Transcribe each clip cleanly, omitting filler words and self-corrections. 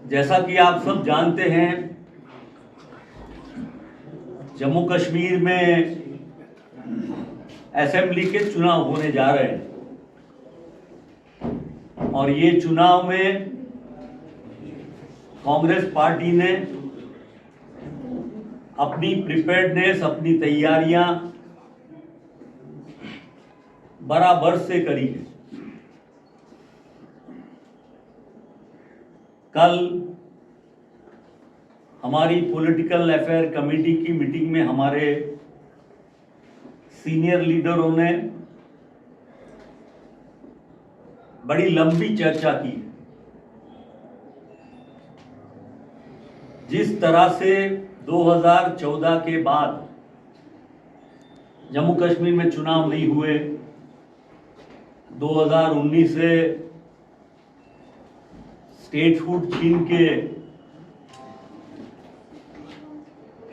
जैसा कि आप सब जानते हैं, जम्मू कश्मीर में असेंबली के चुनाव होने जा रहे हैं और ये चुनाव में कांग्रेस पार्टी ने अपनी प्रिपेयर्डनेस, अपनी तैयारियां बराबर से करी है। कल हमारी पॉलिटिकल अफेयर कमेटी की मीटिंग में हमारे सीनियर लीडरों ने बड़ी लंबी चर्चा की। जिस तरह से 2014 के बाद जम्मू कश्मीर में चुनाव नहीं हुए, 2019 से स्टेटहुड छीन के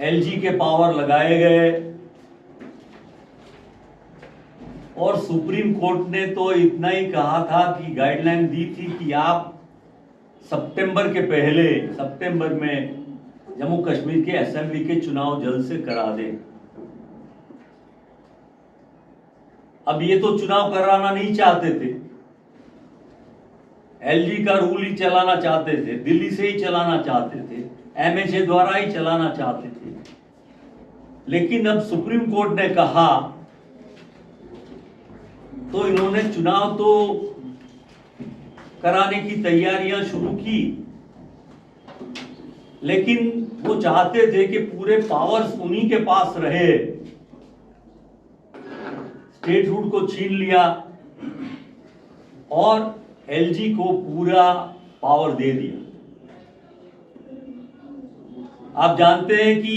एलजी के पावर लगाए गए और सुप्रीम कोर्ट ने तो इतना ही कहा था कि गाइडलाइन दी थी कि आप सितंबर के पहले सितंबर में जम्मू कश्मीर के असेंबली के चुनाव जल्द से करा दें। अब ये तो चुनाव कराना नहीं चाहते थे, एलजी का रूल ही चलाना चाहते थे, दिल्ली से ही चलाना चाहते थे, एमएचए द्वारा ही चलाना चाहते थे। लेकिन अब सुप्रीम कोर्ट ने कहा तो इन्होंने चुनाव तो कराने की तैयारियां शुरू की, लेकिन वो चाहते थे कि पूरे पावर्स उन्हीं के पास रहे। स्टेटहुड को छीन लिया और एलजी को पूरा पावर दे दिया। आप जानते हैं कि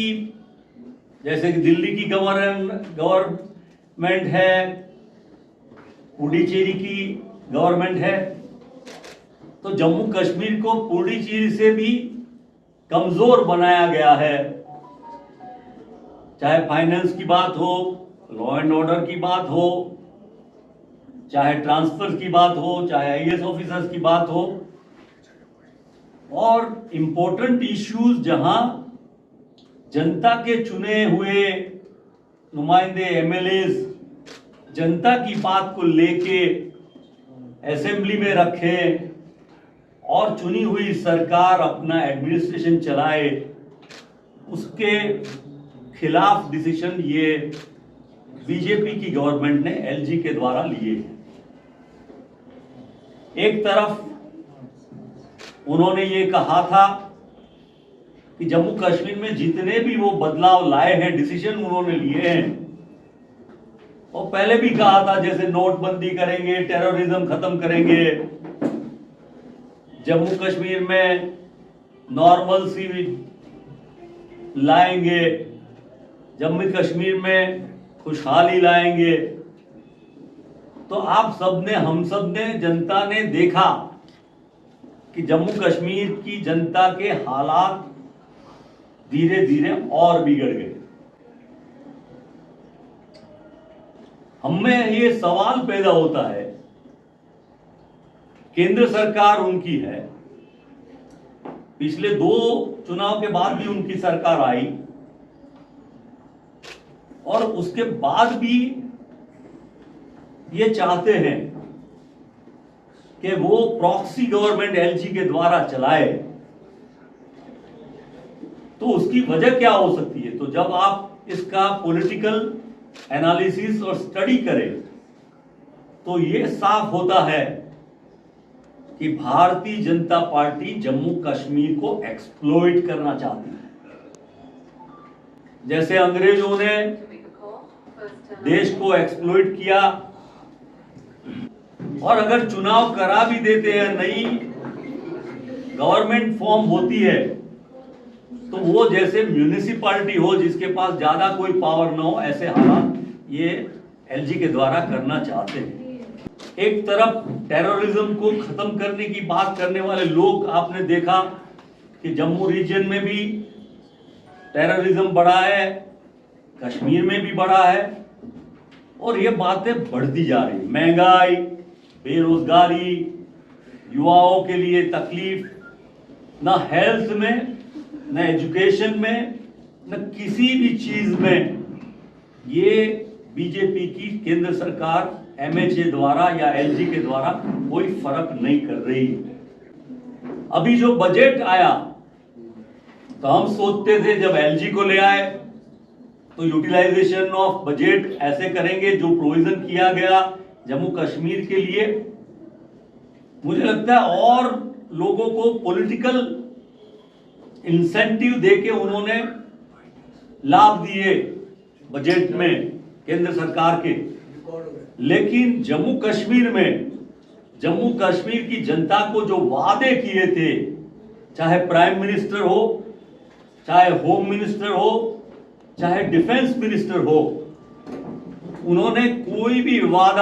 जैसे कि दिल्ली की गवर्नमेंट है, पुडुचेरी की गवर्नमेंट है, तो जम्मू कश्मीर को पुडुचेरी से भी कमजोर बनाया गया है। चाहे फाइनेंस की बात हो, लॉ एंड ऑर्डर की बात हो, चाहे ट्रांसफर की बात हो, चाहे आईएएस ऑफिसर्स की बात हो, और इंपॉर्टेंट इश्यूज जहां जनता के चुने हुए नुमाइंदे एमएलएस जनता की बात को लेके असेंबली में रखें और चुनी हुई सरकार अपना एडमिनिस्ट्रेशन चलाए, उसके खिलाफ डिसीजन ये बीजेपी की गवर्नमेंट ने एलजी के द्वारा लिए हैं। एक तरफ उन्होंने ये कहा था कि जम्मू कश्मीर में जितने भी वो बदलाव लाए हैं, डिसीजन उन्होंने लिए हैं, और पहले भी कहा था जैसे नोटबंदी करेंगे, टेररिज्म खत्म करेंगे, जम्मू कश्मीर में नॉर्मल सी लाएंगे, जम्मू कश्मीर में खुशहाली लाएंगे। तो आप सबने, हम सबने, जनता ने देखा कि जम्मू कश्मीर की जनता के हालात धीरे धीरे और बिगड़ गए। हमें ये सवाल पैदा होता है, केंद्र सरकार उनकी है, पिछले 2 चुनाव के बाद भी उनकी सरकार आई और उसके बाद भी ये चाहते हैं कि वो प्रॉक्सी गवर्नमेंट एलजी के द्वारा चलाए। तो उसकी वजह क्या हो सकती है? तो जब आप इसका पॉलिटिकल एनालिसिस और स्टडी करें तो ये साफ होता है कि भारतीय जनता पार्टी जम्मू कश्मीर को एक्सप्लॉइट करना चाहती है। जैसे अंग्रेजों ने देश को एक्सप्लॉइट किया, और अगर चुनाव करा भी देते हैं, नई गवर्नमेंट फॉर्म होती है, तो वो जैसे म्यूनिसिपैलिटी हो जिसके पास ज्यादा कोई पावर न हो, ऐसे हालात ये एलजी के द्वारा करना चाहते हैं। एक तरफ टेररिज्म को खत्म करने की बात करने वाले लोग, आपने देखा कि जम्मू रीजन में भी टेररिज्म बढ़ा है, कश्मीर में भी बढ़ा है, और ये बातें बढ़ती जा रही। महंगाई, बेरोजगारी, युवाओं के लिए तकलीफ, ना हेल्थ में, न एजुकेशन में, न किसी भी चीज में ये बीजेपी की केंद्र सरकार एमएचए द्वारा या एलजी के द्वारा कोई फर्क नहीं कर रही। अभी जो बजट आया तो हम सोचते थे जब एलजी को ले आए तो यूटिलाइजेशन ऑफ बजट ऐसे करेंगे, जो प्रोविजन किया गया जम्मू कश्मीर के लिए, मुझे लगता है और लोगों को पॉलिटिकल इंसेंटिव देके उन्होंने लाभ दिए बजट में केंद्र सरकार के। लेकिन जम्मू कश्मीर की जनता को जो वादे किए थे, चाहे प्राइम मिनिस्टर हो, चाहे होम मिनिस्टर हो, चाहे डिफेंस मिनिस्टर हो, उन्होंने कोई भी वादा